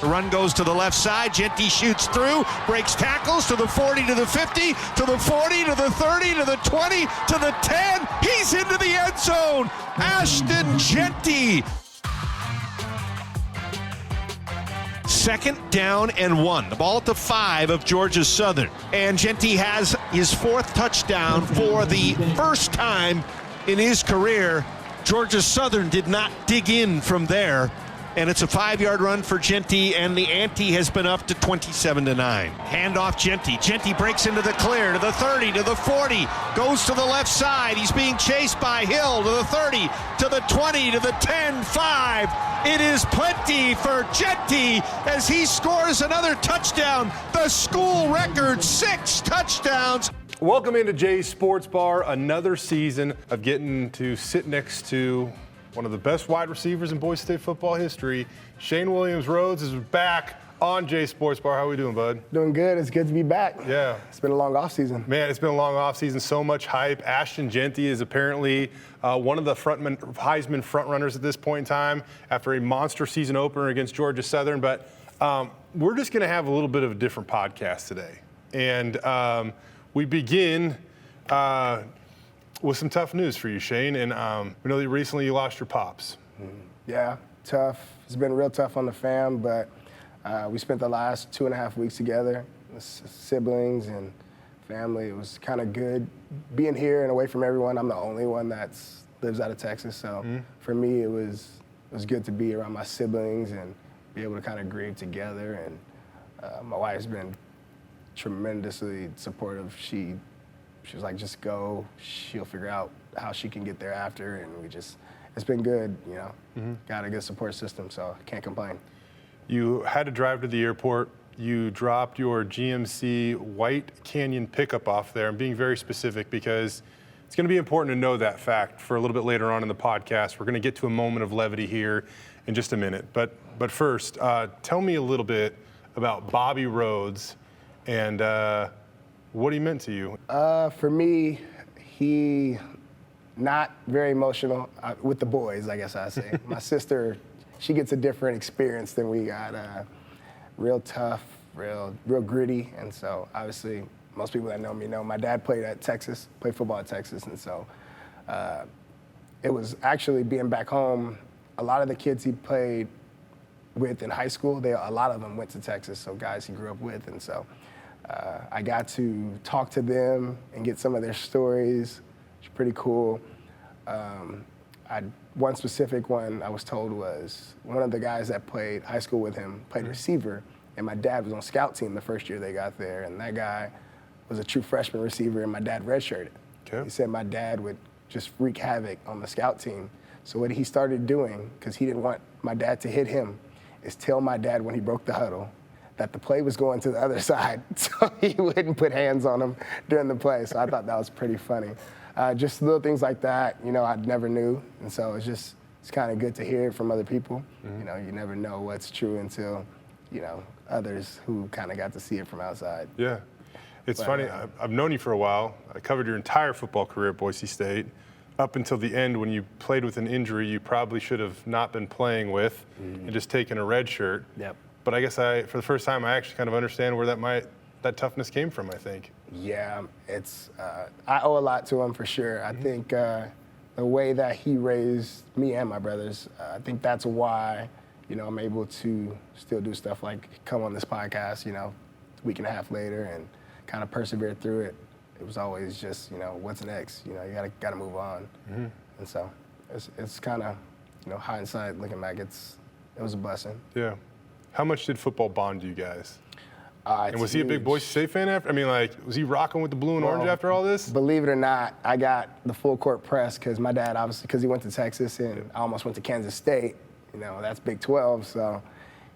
The run goes to the left side. Jeanty shoots through, breaks tackles to the 40, to the 50, to the 40, to the 30, to the 20, to the 10. He's into the end zone. Ashton Jeanty. 2nd down and 1. The ball at the 5 of Georgia Southern. And Jeanty has his 4th touchdown for the first time in his career. Georgia Southern did not dig in from there. And it's a 5-yard run for Jeanty, and the ante has been up to 27-9. Handoff Jeanty. Jeanty breaks into the clear to the 30, to the 40, goes to the left side. He's being chased by Hill to the 30, to the 20, to the 10, 5. It is plenty for Jeanty as he scores another touchdown. The school record, 6 touchdowns. Welcome into Jay's Sports Bar, another season of getting to sit next to one of the best wide receivers in Boise State football history. Shane Williams-Rhodes is back on Jay's Sports Bar. How are we doing, bud? Doing good. It's good to be back. Yeah. It's been a long offseason. Man, it's been a long offseason. So much hype. Ashton Jeanty is apparently one of the Heisman frontrunners at this point in time after a monster season opener against Georgia Southern. But we're just going to have a little bit of a different podcast today. And we begin with some tough news for you, Shane. And we know that recently you lost your pops. Yeah, tough. It's been real tough on the fam, but we spent the last 2.5 weeks together, siblings and family. It was kind of good being here and away from everyone. I'm the only one that lives out of Texas, so for me it was good to be around my siblings and be able to kind of grieve together. And my wife's been tremendously supportive. She was like, just go. She'll figure out how she can get there after, and it's been good, you know. Got a good support system, so I can't complain. You had to drive to the airport. You dropped your GMC White Canyon pickup off there. I'm being very specific because it's going to be important to know that fact for a little bit later on in the podcast. We're going to get to a moment of levity here in just a minute. But first, tell me a little bit about Bobby Rhodes and what he meant to you. For me, he not very emotional with the boys, I guess I'd say. My sister, she gets a different experience than we got. Real tough, real gritty, and so obviously most people that know me know my dad played football at Texas, and so it was actually being back home. A lot of the kids he played with in high school, a lot of them went to Texas, so guys he grew up with, and so I got to talk to them and get some of their stories. It's pretty cool. One specific one I was told was one of the guys that played high school with him played receiver, and my dad was on scout team the first year they got there, and that guy was a true freshman receiver, and my dad redshirted. Okay. He said my dad would just wreak havoc on the scout team. So what he started doing, because he didn't want my dad to hit him, is tell my dad when he broke the huddle that the play was going to the other side, so he wouldn't put hands on him during the play. So I thought that was pretty funny. Just little things like that, you know, I never knew. And so it's kind of good to hear it from other people. You know, you never know what's true until, you know, others who kind of got to see it from outside. Yeah. It's funny. I've known you for a while. I covered your entire football career at Boise State. Up until the end, when you played with an injury you probably should have not been playing with and just taken a red shirt. Yep. But I guess for the first time, I actually kind of understand where that toughness came from, I think. Yeah, I owe a lot to him for sure. I think the way that he raised me and my brothers, I think that's why, you know, I'm able to still do stuff like come on this podcast, you know, a week and a half later and kind of persevere through it. It was always just, you know, what's next? You know, you gotta move on. And so it's kind of, you know, hindsight looking back, it was a blessing. Yeah. How much did football bond you guys? And was he a big huge. Boise State fan after? I mean, like, was he rocking with the blue and orange after all this? Believe it or not, I got the full court press because my dad, obviously, because he went to Texas and I almost went to Kansas State. You know, that's Big 12, so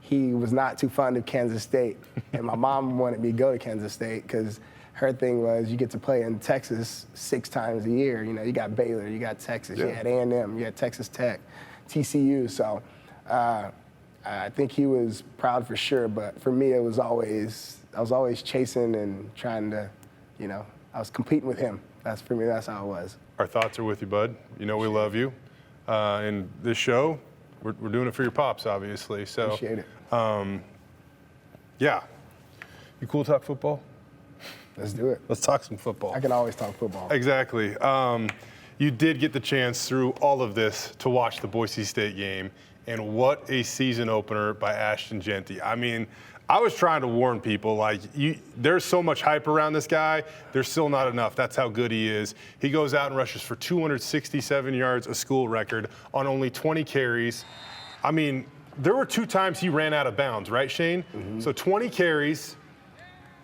he was not too fond of Kansas State. And my mom wanted me to go to Kansas State because her thing was you get to play in Texas 6 times a year. You know, you got Baylor, you got Texas, you had A&M, you had Texas Tech, TCU. So I think he was proud for sure, but for me, I was always chasing and trying to, you know, I was competing with him. For me, that's how it was. Our thoughts are with you, bud. You know we love you. And this show, we're doing it for your pops, obviously. So, appreciate it. Yeah. You cool to talk football? Let's do it. Let's talk some football. I can always talk football. Exactly. You did get the chance through all of this to watch the Boise State game, and what a season opener by Ashton Jeanty. I mean, I was trying to warn people, like, there's so much hype around this guy, there's still not enough. That's how good he is. He goes out and rushes for 267 yards, a school record, on only 20 carries. I mean, there were 2 times he ran out of bounds, right, Shane? Mm-hmm. So 20 carries,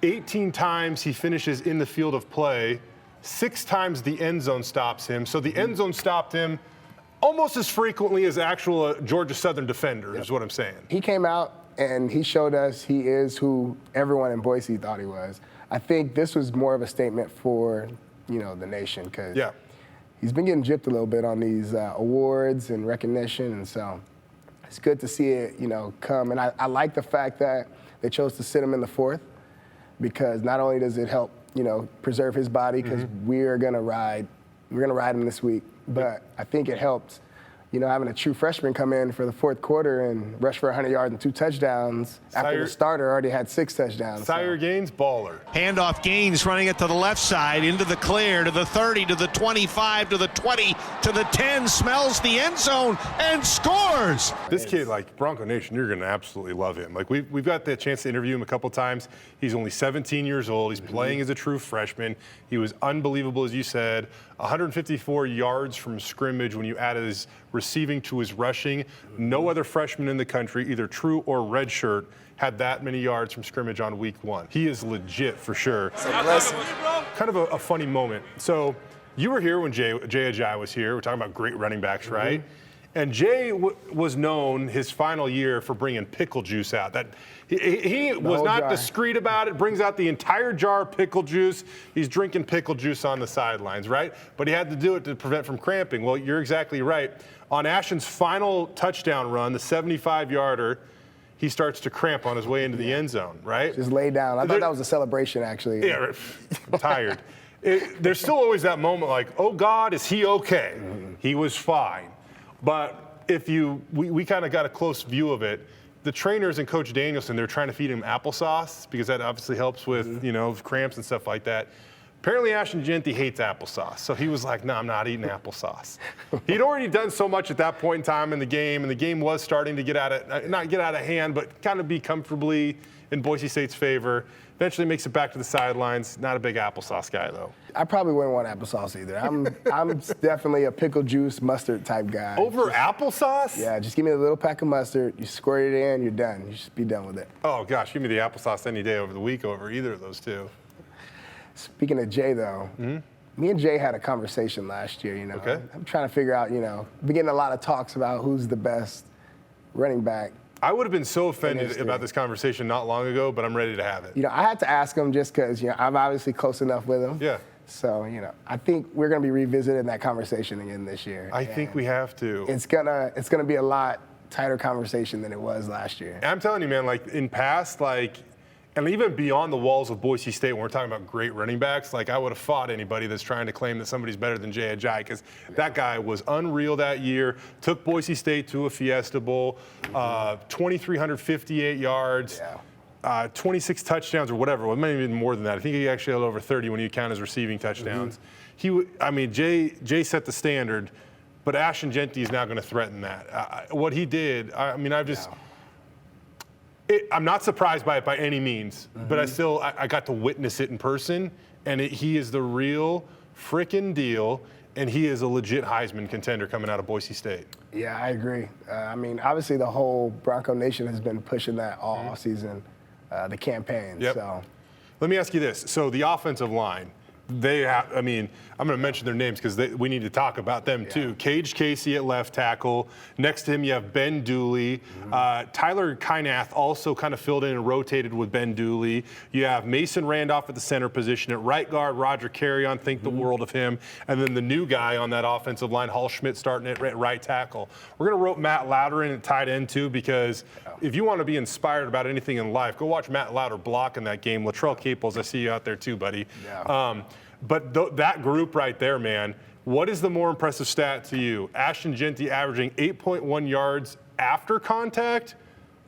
18 times he finishes in the field of play, 6 times the end zone stops him. So the end zone stopped him almost as frequently as actual Georgia Southern defender, is what I'm saying. He came out and he showed us he is who everyone in Boise thought he was. I think this was more of a statement for, the nation, because he's been getting gypped a little bit on these awards and recognition, and so it's good to see it, come. And I like the fact that they chose to sit him in the 4th, because not only does it help, preserve his body, because we're gonna ride him this week, but I think it helps, having a true freshman come in for the 4th quarter and rush for 100 yards and 2 touchdowns after the starter already had 6 touchdowns. Sire Gaines, baller. Handoff, Gaines running it to the left side, into the clear, to the 30, to the 25, to the 20, to the 10, smells the end zone and scores. This kid, like, Bronco Nation, you're going to absolutely love him. Like, we've got the chance to interview him a couple times. He's only 17 years old. He's playing as a true freshman. He was unbelievable, as you said. 154 yards from scrimmage when you add his receiving to his rushing. No other freshman in the country, either true or redshirt, had that many yards from scrimmage on week 1. He is legit for sure. Kind of a funny moment. So you were here when Jay Ajayi was here. We're talking about great running backs, right? And Jay was known his final year for bringing pickle juice out. That he was not discreet about it. Brings out the entire jar of pickle juice. He's drinking pickle juice on the sidelines, right? But he had to do it to prevent from cramping. Well, you're exactly right. On Ashton's final touchdown run, the 75-yarder, he starts to cramp on his way into the end zone, right? Just lay down. I thought that was a celebration, actually. Yeah, I'm tired. There's still always that moment like, oh, God, is he okay? He was fine. But if we kind of got a close view of it, the trainers and Coach Danielson, they're trying to feed him applesauce because that obviously helps with, cramps and stuff like that. Apparently Ashton Jeanty hates applesauce. So he was like, no, I'm not eating applesauce. He'd already done so much at that point in time in the game, and the game was starting to not get out of hand, but kind of be comfortably in Boise State's favor. Eventually makes it back to the sidelines. Not a big applesauce guy, though. I probably wouldn't want applesauce either. I'm definitely a pickle juice mustard type guy. Over applesauce? Yeah, just give me a little pack of mustard. You squirt it in, you're done. You should be done with it. Oh, gosh, give me the applesauce any day over the week over either of those two. Speaking of Jay, though, me and Jay had a conversation last year, Okay. I'm trying to figure out, been getting a lot of talks about who's the best running back. I would have been so offended about this conversation not long ago, but I'm ready to have it. I had to ask him just because, I'm obviously close enough with him. Yeah. So, I think we're going to be revisiting that conversation again this year. I think we have to. It's gonna be a lot tighter conversation than it was last year. I'm telling you, man, like in past, and even beyond the walls of Boise State, when we're talking about great running backs, I would have fought anybody that's trying to claim that somebody's better than Jay Ajayi, because that guy was unreal that year, took Boise State to a Fiesta Bowl, 2,358 yards, 26 touchdowns or whatever. Well, maybe even more than that. I think he actually had over 30 when you count his receiving touchdowns. Jay set the standard, but Ashton Jeanty is now going to threaten that. What he did, I'm not surprised by it by any means, but I got to witness it in person, and he is the real frickin' deal, and he is a legit Heisman contender coming out of Boise State. Yeah, I agree. Obviously the whole Bronco Nation has been pushing that all season, the campaign. Yep. So, let me ask you this. So the offensive line, I'm going to mention their names because we need to talk about them too. Cage Casey at left tackle. Next to him, you have Ben Dooley. Tyler Kynath also kind of filled in and rotated with Ben Dooley. You have Mason Randolph at the center position. At right guard, Roger Carrion, think the world of him. And then the new guy on that offensive line, Hall Schmidt, starting at right tackle. We're going to rope Matt Lauder in at tight end too, because if you want to be inspired about anything in life, go watch Matt Lauder block in that game. Latrell Caples, I see you out there too, buddy. Yeah. But that group right there, man, what is the more impressive stat to you? Ashton Jeanty averaging 8.1 yards after contact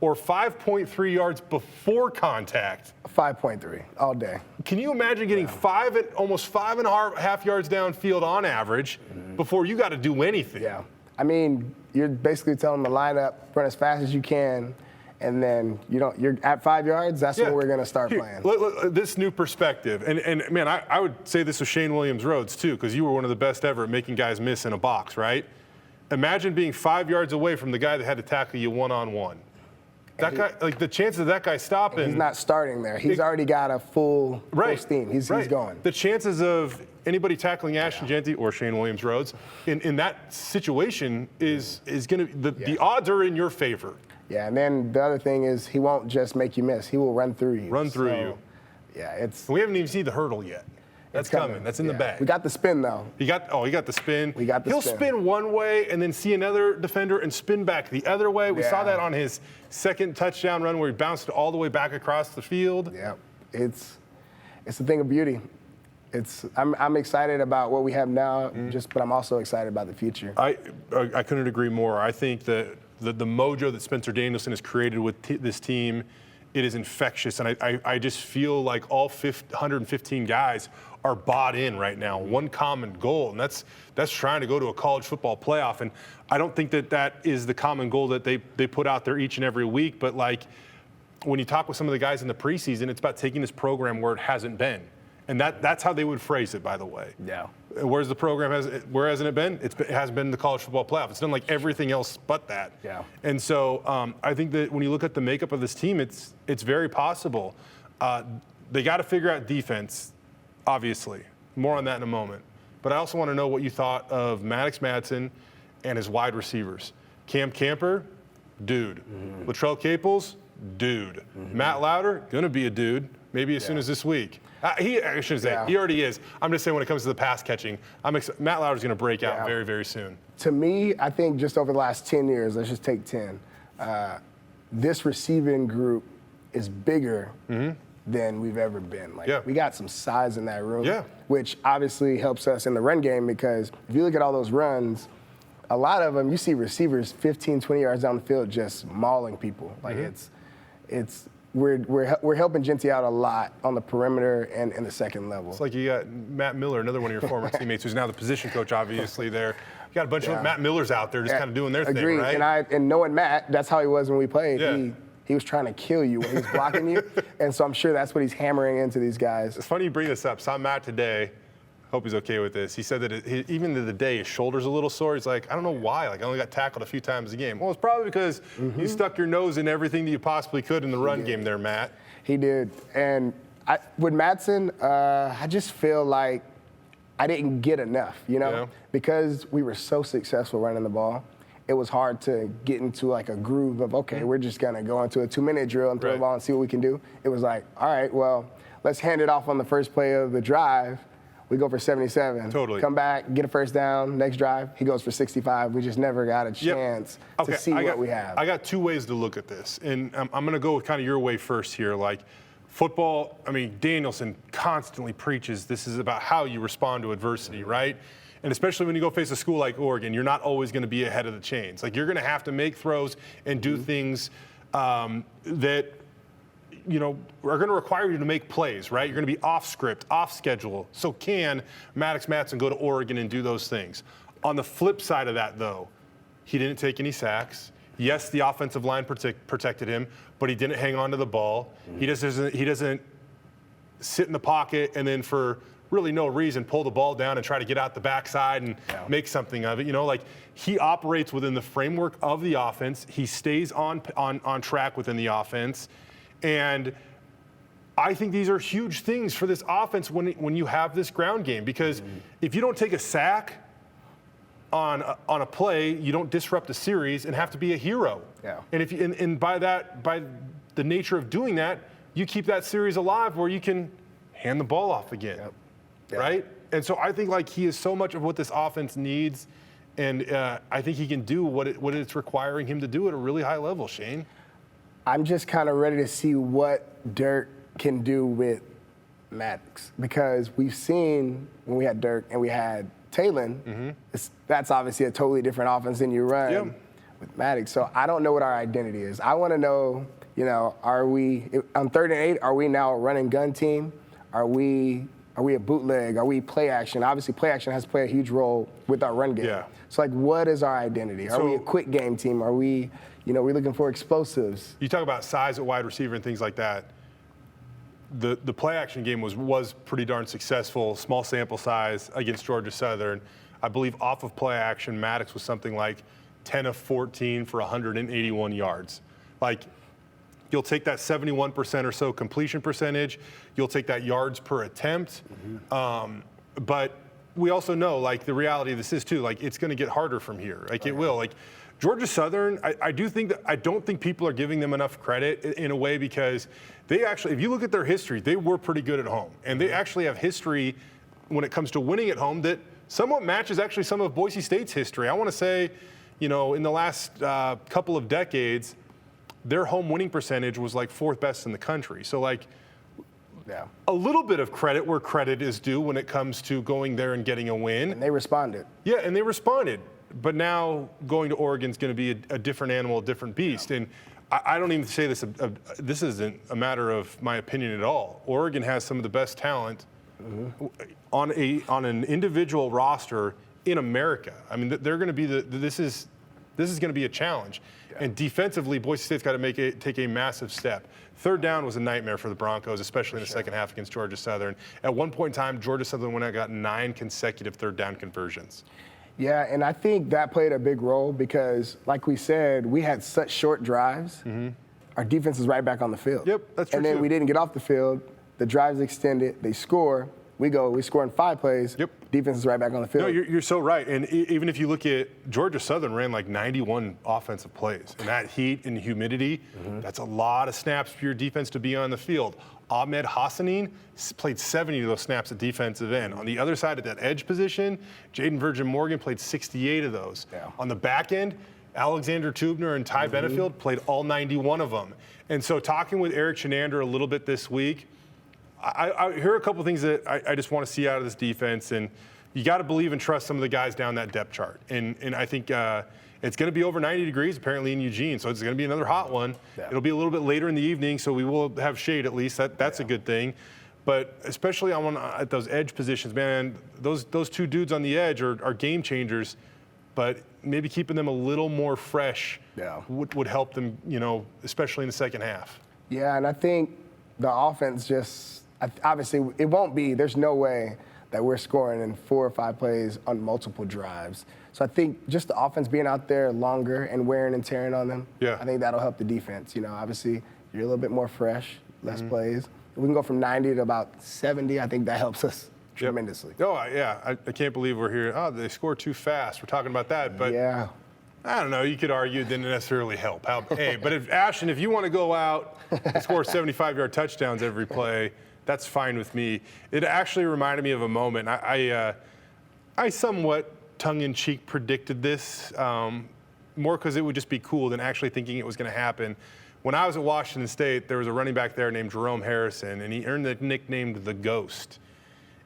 or 5.3 yards before contact. 5.3 all day. Can you imagine getting almost 5.5 yards downfield on average before you got to do anything? Yeah. I mean, you're basically telling them to line up, run as fast as you can, and then you're at 5 yards, that's when we're going to start playing. Look, this new perspective, and man, I would say this with Shane Williams-Rhodes too, because you were one of the best ever at making guys miss in a box, right? Imagine being 5 yards away from the guy that had to tackle you one-on-one. That guy, like the chances of that guy stopping. He's not starting there. He's already got a full steam. He's going. The chances of anybody tackling Ashton Jeanty or Shane Williams-Rhodes in that situation is going to the odds are in your favor. Yeah, and then the other thing is he won't just make you miss. He will run through you. Run through you. Yeah, we haven't even seen the hurdle yet. That's coming. That's in the bag. We got the spin though. He got the spin. We got the He'll spin. spin one way and then see another defender and spin back the other way. We saw that on his second touchdown run where he bounced all the way back across the field. Yeah, it's a thing of beauty. I'm excited about what we have now, but I'm also excited about the future. I couldn't agree more. I think that the mojo that Spencer Danielson has created with this team, it is infectious, and I just feel like all 115 guys are bought in right now. One common goal, and that's trying to go to a college football playoff. And I don't think that is the common goal that they put out there each and every week. But like when you talk with some of the guys in the preseason, it's about taking this program where it hasn't been, and that's how they would phrase it. By the way, where's the program where hasn't it been? It hasn't been the college football playoff. It's done like everything else but that. Yeah. And so I think that when you look at the makeup of this team, it's very possible. They got to figure out defense. Obviously, more on that in a moment. But I also want to know what you thought of Maddox Madsen and his wide receivers. Cam Camper, dude. Latrell Caples, dude. Matt Lauder, gonna be a dude. Maybe as soon as this week. I shouldn't say he already is. I'm just saying when it comes to the pass catching, Matt Lauder's gonna break out very, very soon. To me, I think just over the last 10 years, let's just take 10. This receiving group is bigger than we've ever been. We got some size in that room, which obviously helps us in the run game because if you look at all those runs, a lot of them, you see receivers 15, 20 yards down the field just mauling people. We're helping Jeanty out a lot on the perimeter and in the second level. It's like you got Matt Miller, another one of your former teammates, who's now the position coach, obviously, there. You got a bunch of Matt Millers out there just kind of doing their thing, right? And knowing Matt, that's how he was when we played. He was trying to kill you when he was blocking you. And so I'm sure that's what he's hammering into these guys. It's funny you bring this up. Saw Matt today. Hope he's okay with this. He said that even to the day, his shoulder's a little sore. He's like, I don't know why. Like, I only got tackled a few times a game. Well, it's probably because you stuck your nose in everything that you possibly could in the run game there, Matt. He did. And with Madsen, I just feel like I didn't get enough, because we were so successful running the ball. It was hard to get into like a groove of, okay, we're just going to go into a 2-minute drill and throw the ball and see what we can do. It was like, all right, well, let's hand it off on the first play of the drive. We go for 77. Totally. Come back, get a first down, next drive, he goes for 65. We just never got a chance to see what we have. I got two ways to look at this. And I'm going to go with kind of your way first here. Like football, I mean, Danielson constantly preaches this is about how you respond to adversity, right? And especially when you go face a school like Oregon, you're not always going to be ahead of the chains. Like you're going to have to make throws and do things that are going to require you to make plays, right? You're going to be off script, off schedule. So can Maddox Madsen go to Oregon and do those things? On the flip side of that, though, he didn't take any sacks. Yes, the offensive line protected him, but he didn't hang on to the ball. He doesn't sit in the pocket and then for really no reason pull the ball down and try to get out the backside and make something of it. Like he operates within the framework of the offense. He stays on track within the offense. And I think these are huge things for this offense when you have this ground game, because if you don't take a sack on a play, you don't disrupt the series and have to be a hero. Yeah. And by the nature of doing that, you keep that series alive where you can hand the ball off again, right? And so I think like he is so much of what this offense needs, and I think he can do what it's requiring him to do at a really high level, Shane. I'm just kind of ready to see what Dirk can do with Maddox, because we've seen when we had Dirk and we had Talon, that's obviously a totally different offense than you run. with Maddox. So I don't know what our identity is. I want to know, are we on 3rd and 8? Are we now a run and gun team? Are we a bootleg? Are we play action? Obviously, play action has to play a huge role with our run game. Yeah. So, what is our identity? Are we a quick game team? Are we, we're looking for explosives? You talk about size at wide receiver and things like that. The play action game was pretty darn successful, small sample size against Georgia Southern. I believe off of play action, Maddox was something like 10 of 14 for 181 yards. Like, you'll take that 71% or so completion percentage. You'll take that yards per attempt. But we also know, like, the reality of this is too, like, it's going to get harder from here. Like, it will. Like, Georgia Southern, I don't think people are giving them enough credit in a way, because they actually, if you look at their history, they were pretty good at home. And they actually have history when it comes to winning at home that somewhat matches actually some of Boise State's history. I want to say, in the last couple of decades, their home winning percentage was like 4th best in the country. So, like, a little bit of credit where credit is due when it comes to going there and getting a win. And they responded. Yeah, and they responded. But now going to Oregon is going to be a different animal, a different beast. And I don't even say this, this isn't a matter of my opinion at all. Oregon has some of the best talent on an individual roster in America. I mean, they're going to be this is going to be a challenge. And defensively, Boise State's got to take a massive step. 3rd down was a nightmare for the Broncos, especially in the second half against Georgia Southern. At one point in time, Georgia Southern went out and got 9 consecutive 3rd down conversions. Yeah, and I think that played a big role because, like we said, we had such short drives. Our defense is right back on the field. Yep, that's true. And then too. we didn't get off the field. The drives extended. They score. We score in 5 plays. Yep. Defense is right back on the field. No, you're so right. And even if you look at Georgia Southern ran like 91 offensive plays. And that heat and humidity, that's a lot of snaps for your defense to be on the field. Ahmed Hassanin played 70 of those snaps at defensive end. On the other side at that edge position, Jaden Virgin-Morgan played 68 of those. Yeah. On the back end, Alexander Tubner and Ty Benefield played all 91 of them. And so talking with Eric Shenander a little bit this week, I hear a couple things that I just want to see out of this defense, and you got to believe and trust some of the guys down that depth chart. And I think it's going to be over 90 degrees apparently in Eugene, so it's going to be another hot one. Yeah. It'll be a little bit later in the evening, so we will have shade at least. That's a good thing. But especially at those edge positions, man, those 2 dudes on the edge are game changers. But maybe keeping them a little more fresh would help them, especially in the second half. Yeah, and I think the offense obviously, it won't be, there's no way that we're scoring in 4 or 5 plays on multiple drives. So I think just the offense being out there longer and wearing and tearing on them, I think that'll help the defense. Obviously, you're a little bit more fresh, less plays. If we can go from 90 to about 70, I think that helps us tremendously. Oh, yeah. I can't believe we're here. Oh, they scored too fast. We're talking about that. But I don't know. You could argue it didn't necessarily help. But Ashton, if you want to go out and score 75-yard touchdowns every play, that's fine with me. It actually reminded me of a moment. I somewhat tongue-in-cheek predicted this, more because it would just be cool than actually thinking it was going to happen. When I was at Washington State, there was a running back there named Jerome Harrison, and he earned the nickname The Ghost.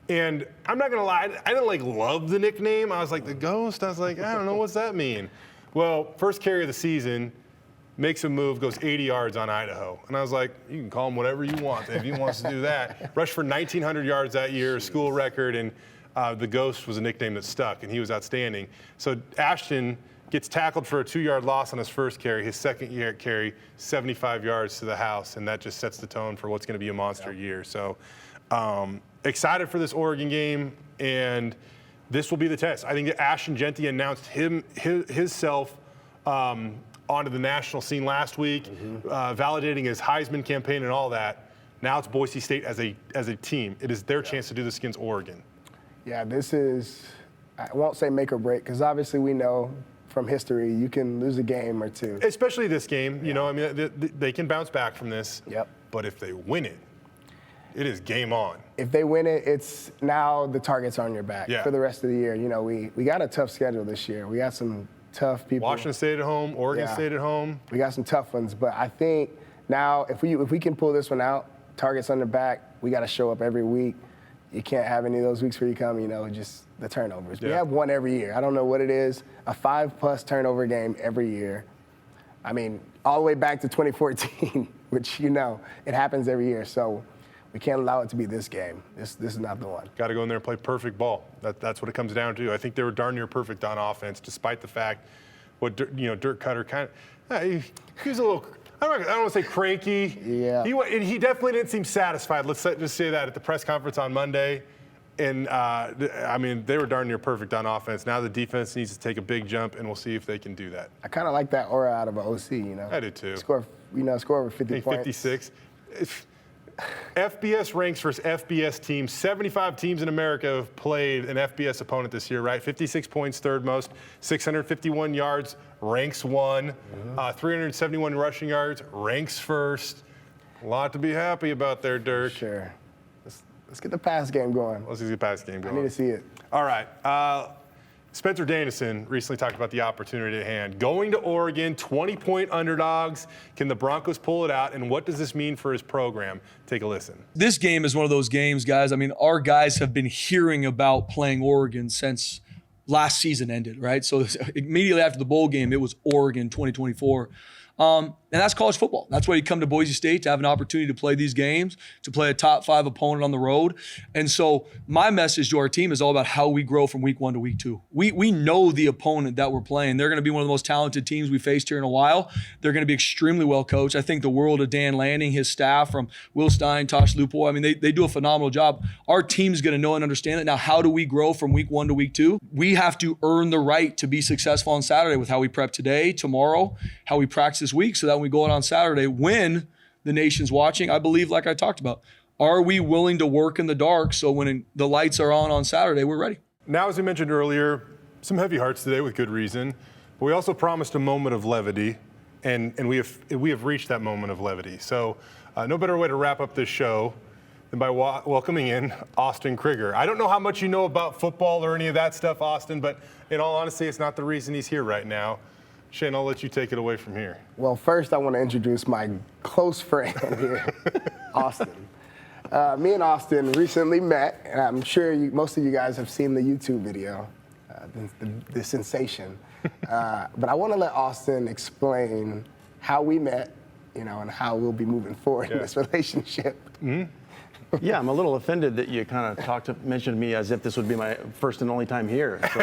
And I'm not going to lie, I didn't love the nickname. I was like, The Ghost? I was like, I don't know, what's that mean? Well, first carry of the season, makes a move, goes 80 yards on Idaho. And I was like, you can call him whatever you want if he wants to do that. Rushed for 1,900 yards that year, school record, and The Ghost was a nickname that stuck, and he was outstanding. So Ashton gets tackled for a 2-yard loss on his first carry. His second carry, 75 yards to the house, and that just sets the tone for what's going to be a monster year. So excited for this Oregon game, and this will be the test. I think that Ashton Jeanty announced himself onto the national scene last week, validating his Heisman campaign and all that. Now it's Boise State as a team. It is their chance to do this against Oregon. Yeah, this is, I won't say make or break, because obviously we know from history you can lose a game or two. Especially this game. They can bounce back from this. Yep. But if they win it, it is game on. If they win it, it's now the target's on your back for the rest of the year. We got a tough schedule this year. We got some tough people. Washington State at home, Oregon State at home. We got some tough ones, but I think now if we can pull this one out, targets on the back, we got to show up every week. you can't have any of those weeks where you come, just the turnovers. Yeah. We have one every year. I don't know what it is, a 5+ turnover game every year. I mean, all the way back to 2014, which, it happens every year. So we can't allow it to be this game. This is not the one. Got to go in there and play perfect ball. That's what it comes down to. I think they were darn near perfect on offense, despite the fact Dirk Cutter kind of he was a little. I don't want to say cranky. Yeah. He definitely didn't seem satisfied. Let's just say that at the press conference on Monday. And, they were darn near perfect on offense. Now the defense needs to take a big jump, and we'll see if they can do that. I kind of like that aura out of an OC, I do too. Score over 50 points. 56. FBS ranks versus FBS teams. 75 teams in America have played an FBS opponent this year, right? 56 points, third most. 651 yards, ranks 1. 371 rushing yards, ranks first. A lot to be happy about there, Dirk. Sure. Let's get the pass game going. Let's get the pass game going. I need to see it. All right. Spencer Danielson recently talked about the opportunity at hand. Going to Oregon, 20-point underdogs. Can the Broncos pull it out? And what does this mean for his program? Take a listen. This game is one of those games, guys. I mean, our guys have been hearing about playing Oregon since last season ended, right? So immediately after the bowl game, it was Oregon 2024. And that's college football. That's why you come to Boise State, to have an opportunity to play these games, to play a top 5 opponent on the road. And so my message to our team is all about how we grow from week 1 to week 2. We know the opponent that we're playing. They're going to be one of the most talented teams we faced here in a while. They're going to be extremely well coached. I think the world of Dan Lanning, his staff from Will Stein, Tosh Lupo, I mean, they do a phenomenal job. Our team's going to know and understand it. Now, how do we grow from week 1 to week 2? We have to earn the right to be successful on Saturday with how we prep today, tomorrow, how we practice this week, so that when we go out on Saturday, when the nation's watching, I believe, like I talked about, are we willing to work in the dark so when the lights are on Saturday, we're ready? Now, as we mentioned earlier, some heavy hearts today with good reason, but we also promised a moment of levity, and we have reached that moment of levity. So no better way to wrap up this show than by welcoming in Ashton Krieger. I don't know how much you know about football or any of that stuff, Ashton, but in all honesty, it's not the reason he's here right now. Shane, I'll let you take it away from here. Well, first I want to introduce my close friend here, Austin. Me and Austin recently met, and I'm sure most of you guys have seen the YouTube video, the sensation. But I want to let Austin explain how we met, and how we'll be moving forward in this relationship. Mm-hmm. Yeah, I'm a little offended that you kind of mentioned me as if this would be my first and only time here. So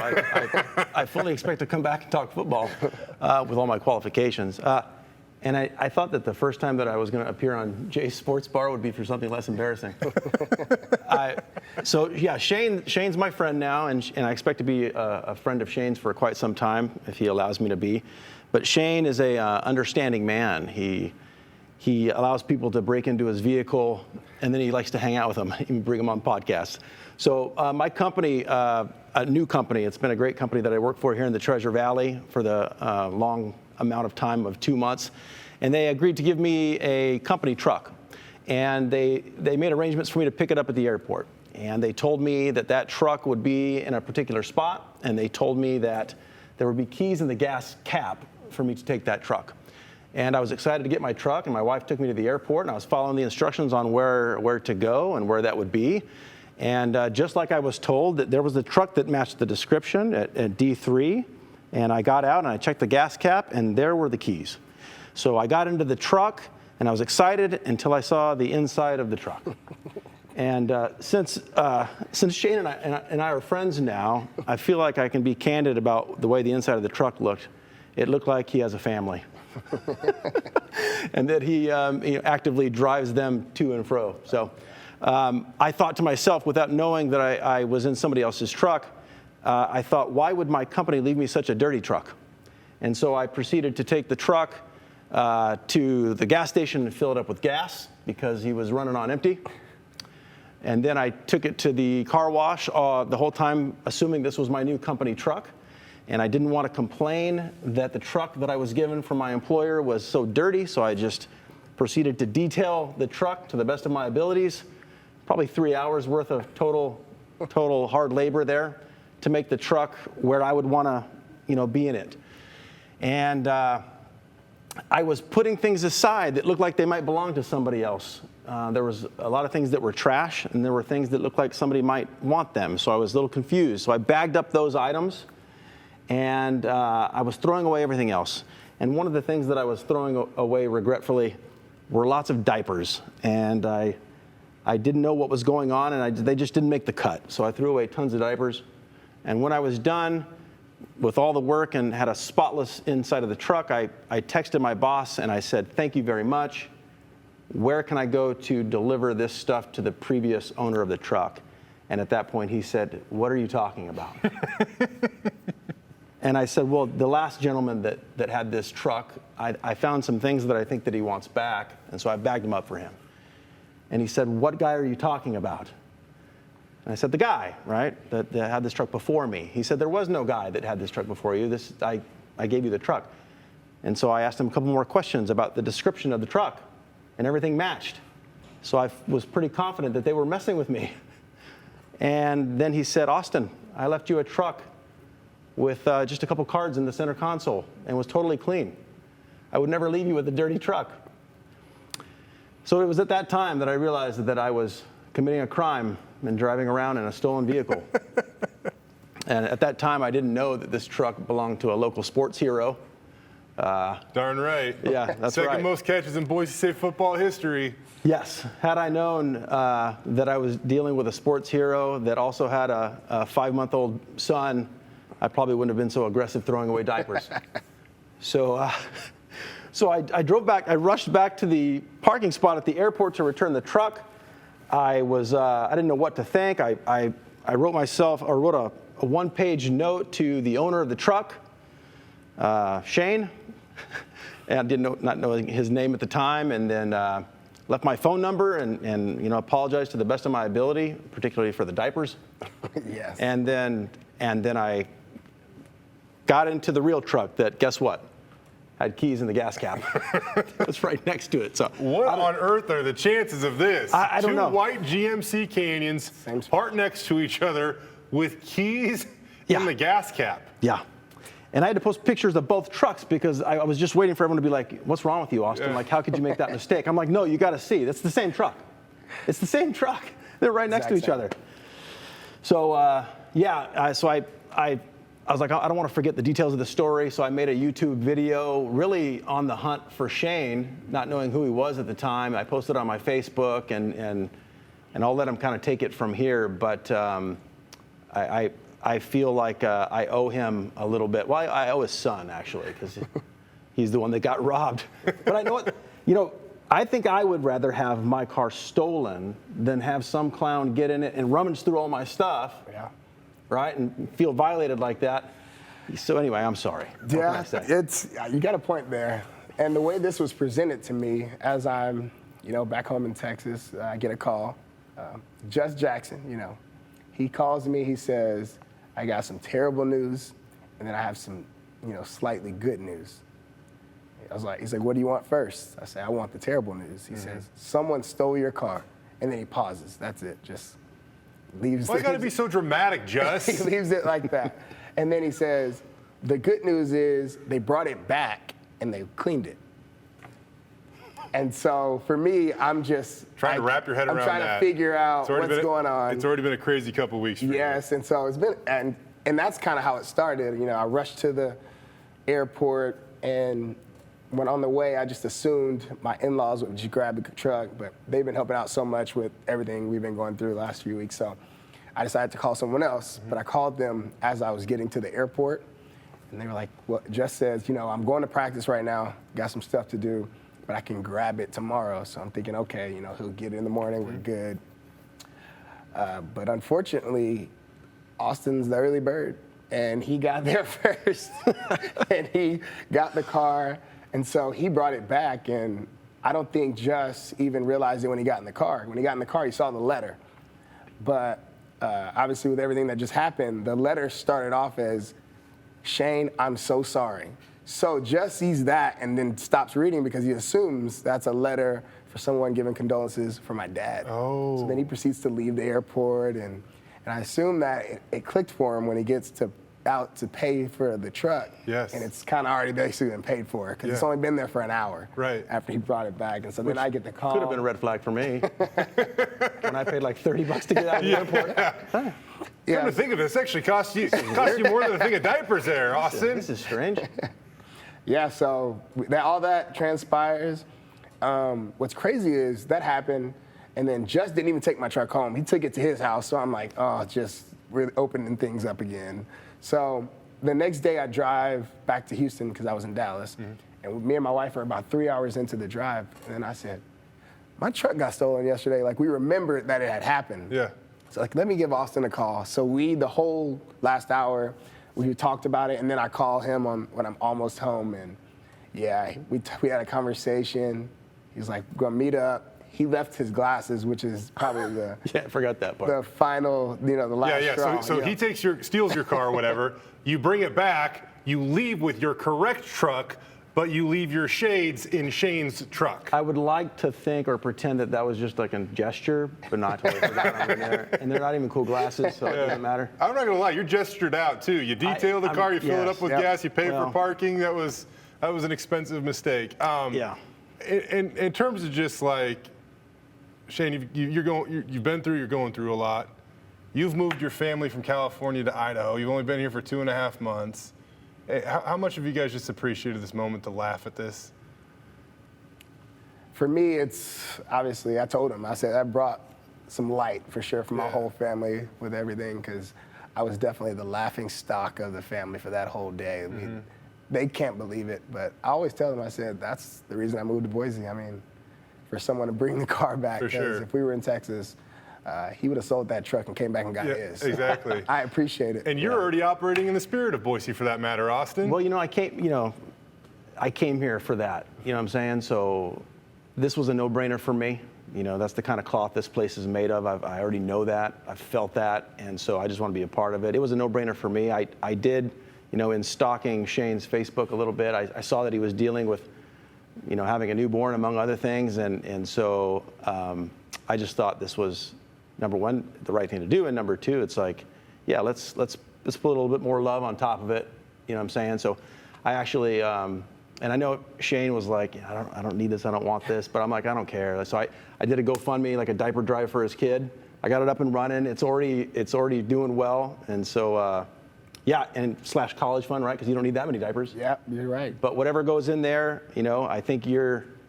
I fully expect to come back and talk football with all my qualifications. And I thought that the first time that I was going to appear on Jay's Sports Bar would be for something less embarrassing. Shane's my friend now, and I expect to be a friend of Shane's for quite some time if he allows me to be. But Shane is a understanding man. He allows people to break into his vehicle, and then he likes to hang out with them, even bring them on podcasts. So my company, a new company, it's been a great company that I work for here in the Treasure Valley for the long amount of time of 2 months. And they agreed to give me a company truck. And they made arrangements for me to pick it up at the airport. And they told me that truck would be in a particular spot. And they told me that there would be keys in the gas cap for me to take that truck. And I was excited to get my truck, and my wife took me to the airport, and I was following the instructions on where to go and where that would be. And just like I was told, that there was a truck that matched the description at D3, and I got out and I checked the gas cap, and there were the keys. So I got into the truck, and I was excited until I saw the inside of the truck. And since Shane and I are friends now, I feel like I can be candid about the way the inside of the truck looked. It looked like he has a family. And that he actively drives them to and fro. So I thought to myself, without knowing that I was in somebody else's truck, I thought, why would my company leave me such a dirty truck? And so I proceeded to take the truck to the gas station and fill it up with gas because he was running on empty. And then I took it to the car wash the whole time, assuming this was my new company truck. And I didn't want to complain that the truck that I was given from my employer was so dirty, so I just proceeded to detail the truck to the best of my abilities. Probably 3 hours worth of total hard labor there to make the truck where I would want to, be in it. And I was putting things aside that looked like they might belong to somebody else There was a lot of things that were trash, and there were things that looked like somebody might want them. So I was a little confused. So I bagged up those items, and I was throwing away everything else. And one of the things that I was throwing away regretfully were lots of diapers. And I didn't know what was going on, and they just didn't make the cut. So I threw away tons of diapers. And when I was done with all the work and had a spotless inside of the truck, I texted my boss and I said, "Thank you very much. Where can I go to deliver this stuff to the previous owner of the truck?" And at that point he said, "What are you talking about?" And I said, "Well, the last gentleman that had this truck, I found some things that I think that he wants back, and so I bagged them up for him." And he said, "What guy are you talking about?" And I said, "The guy, right, that had this truck before me." He said, "There was no guy that had this truck before you. I gave you the truck." And so I asked him a couple more questions about the description of the truck, and everything matched. So I was pretty confident that they were messing with me. And then he said, "Austin, I left you a truck with just a couple cards in the center console and was totally clean. I would never leave you with a dirty truck." So it was at that time that I realized that I was committing a crime and driving around in a stolen vehicle. And at that time, I didn't know that this truck belonged to a local sports hero. Darn right. Yeah, that's right. Second most catches in Boise State football history. Yes. Had I known that I was dealing with a sports hero that also had a 5-month-old son, I probably wouldn't have been so aggressive throwing away diapers. So I drove back. I rushed back to the parking spot at the airport to return the truck. I didn't know what to think. I wrote a one-page note to the owner of the truck, Shane, and not knowing his name at the time, and then left my phone number and apologized to the best of my ability, particularly for the diapers. Yes. And then I got into the real truck that, guess what, had keys in the gas cap. It was right next to it. So what on earth are the chances of this? I don't know. Two white GMC Canyons parked next to each other with keys in the gas cap. Yeah. And I had to post pictures of both trucks because I was just waiting for everyone to be like, "What's wrong with you, Austin? Like, how could you make that mistake?" I'm like, "No, you got to see. That's the same truck. It's the same truck. They're right next to each other." So, I was like, I don't want to forget the details of the story, so I made a YouTube video really on the hunt for Shane, not knowing who he was at the time. I posted it on my Facebook, and I'll let him kind of take it from here. But I feel like I owe him a little bit. Well, I owe his son, actually, because he's the one that got robbed. But I know what, I think I would rather have my car stolen than have some clown get in it and rummage through all my stuff. Yeah. Right, and feel violated like that. So anyway, I'm sorry. Yeah, you got a point there. And the way this was presented to me, as I'm, back home in Texas, I get a call. Just Jackson, he calls me. He says, "I got some terrible news, and then I have some, slightly good news." He's like, "What do you want first?" I say, "I want the terrible news." He says, "Someone stole your car," and then he pauses. That's it. Just leaves. Why got to be so dramatic, Just? He leaves it like that. And then he says, "The good news is they brought it back and they cleaned it." And so for me, I'm just trying to wrap your head around that. I'm trying to figure out what's going on. It's already been a crazy couple weeks for you. Yes, and so it's been, and that's kind of how it started. I rushed to the airport, and when on the way, I just assumed my in-laws would just grab the truck, but they've been helping out so much with everything we've been going through the last few weeks. So I decided to call someone else, but I called them as I was getting to the airport, and they were like, "Well, Just says, I'm going to practice right now, got some stuff to do, but I can grab it tomorrow." So I'm thinking, okay, he'll get it in the morning, we're good. But unfortunately, Austin's the early bird, and he got there first, and he got the car. And so he brought it back, and I don't think Just even realized it when he got in the car. When he got in the car, he saw the letter. But obviously with everything that just happened, the letter started off as, "Shane, I'm so sorry." So Just sees that and then stops reading because he assumes that's a letter for someone giving condolences for my dad. Oh. So then he proceeds to leave the airport, and I assume that it clicked for him when he gets to out to pay for the truck. Yes. And it's kind of already basically been paid for because it's only been there for an hour. Right. After he brought it back. And so then I get the call. Could have been a red flag for me. When I paid like $30 to get out of the airport. Come to think of it, this actually cost you more than a thing of diapers there, Austin. This is strange. Yeah, so all that transpires. What's crazy is that happened, and then Just didn't even take my truck home. He took it to his house, so I'm like, oh, just really opening things up again. So the next day I drive back to Houston because I was in Dallas, and me and my wife are about 3 hours into the drive, and then I said, my truck got stolen yesterday. Like, we remembered that it had happened. Yeah. So, like, let me give Austin a call. So the whole last hour, we talked about it, and then I call him when I'm almost home, and yeah, we had a conversation. He was like, we're gonna meet up. He left his glasses, which is probably the Yeah, I forgot that part. the final, the last straw. So he steals your car or whatever. You bring it back. You leave with your correct truck, but you leave your shades in Shane's truck. I would like to think or pretend that was just like a gesture, but not totally forgot them in there. And they're not even cool glasses, so it doesn't matter. I'm not gonna lie, you're gestured out too. You detail the car, you fill it up with gas, you pay for parking. That was an expensive mistake. Yeah. In terms of just like, Shane, you're going through a lot. You've moved your family from California to Idaho. You've only been here for 2.5 months. Hey, how much have you guys just appreciated this moment to laugh at this? For me, it's obviously, I told him, I said, that brought some light for sure for my whole family with everything, because I was definitely the laughing stock of the family for that whole day. They can't believe it, but I always tell them, I said, that's the reason I moved to Boise. I mean, for someone to bring the car back, because if we were in Texas, he would have sold that truck and came back and got his. Exactly. I appreciate it. And you're already operating in the spirit of Boise, for that matter, Austin. Well, I came here for that. You know what I'm saying? So this was a no-brainer for me. That's the kind of cloth this place is made of. I already know that. I've felt that. And so I just want to be a part of it. It was a no-brainer for me. I did, in stalking Shane's Facebook a little bit, I saw that he was dealing with, having a newborn, among other things. And so I just thought this was, number one, the right thing to do. And number two, it's like, yeah, let's put a little bit more love on top of it. You know what I'm saying? So I actually, and I know Shane was like, I don't need this, I don't want this, but I'm like, I don't care. So I did a GoFundMe, like a diaper drive for his kid. I got it up and running. It's already doing well. And so, and / college fund, right? Because you don't need that many diapers. Yeah, you're right. But whatever goes in there, I think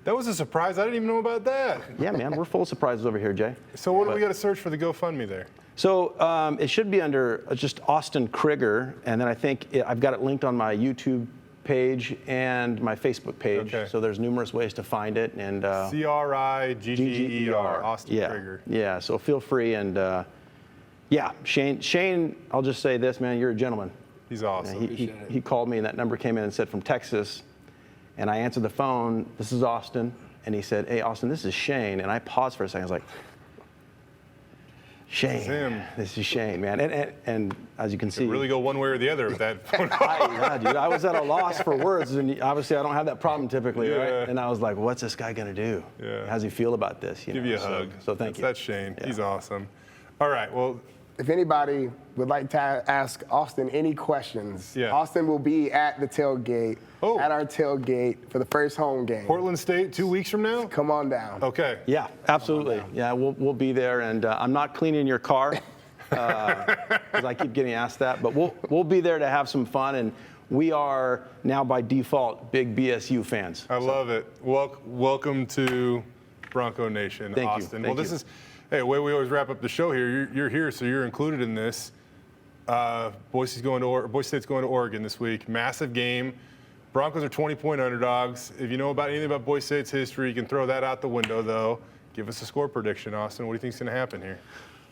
That was a surprise. I didn't even know about that. Yeah, man, we're full of surprises over here, Jay. So what do we got to search for the GoFundMe there? So it should be under just Austin Krigger, and then I think I've got it linked on my YouTube page and my Facebook page. Okay. So there's numerous ways to find it. And Krigger, Austin Krigger. Yeah, so feel free. And Shane, I'll just say this, man, you're a gentleman. He's awesome. He called me, and that number came in and said from Texas. And I answered the phone, this is Austin. And he said, hey, Austin, this is Shane. And I paused for a second. I was like, Shane, this is Shane, man. And as you can see. Really go one way or the other with that phone call. Yeah, dude, I was at a loss for words. And obviously, I don't have that problem typically, right? And I was like, what's this guy going to do? Yeah. How does he feel about this? Give you a hug. So thank you. That's Shane. Yeah. He's awesome. All right, well. If anybody would like to ask Austin any questions, Austin will be at the tailgate, at our tailgate for the first home game. Portland State, 2 weeks from now? Come on down. Okay. Yeah, absolutely. Yeah, we'll be there, and I'm not cleaning your car because I keep getting asked that, but we'll be there to have some fun, and we are now by default big BSU fans. I love it. Welcome to Bronco Nation, Thank Austin. You. Well, this is. Hey, the way we always wrap up the show here, you're here, so you're included in this. Boise State's going to Oregon this week. Massive game. Broncos are 20-point underdogs. If you know about anything about Boise State's history, you can throw that out the window, though. Give us a score prediction, Austin. What do you think's going to happen here?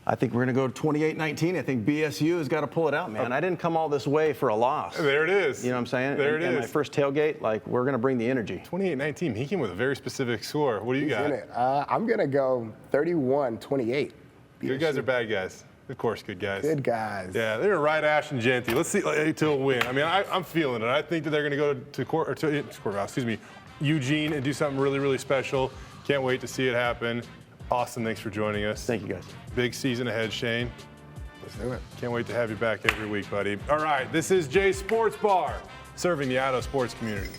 I think we're going to go 28-19. I think BSU has got to pull it out, man. I didn't come all this way for a loss. There it is. You know what I'm saying? There it is. My first tailgate, we're going to bring the energy. 28-19. He came with a very specific score. What do you got? In it. I'm going to go 31-28. Good guys or bad guys? Of course, good guys. Good guys. Yeah, they're going to ride Ashton Jeanty. Let's see till win. I mean, I'm feeling it. I think that they're going to go to Eugene and do something really, really special. Can't wait to see it happen. Austin, thanks for joining us. Thank you, guys. Big season ahead, Shane. Let's do it. Can't wait to have you back every week, buddy. All right, this is Jay's Sports Bar, serving the Idaho sports community.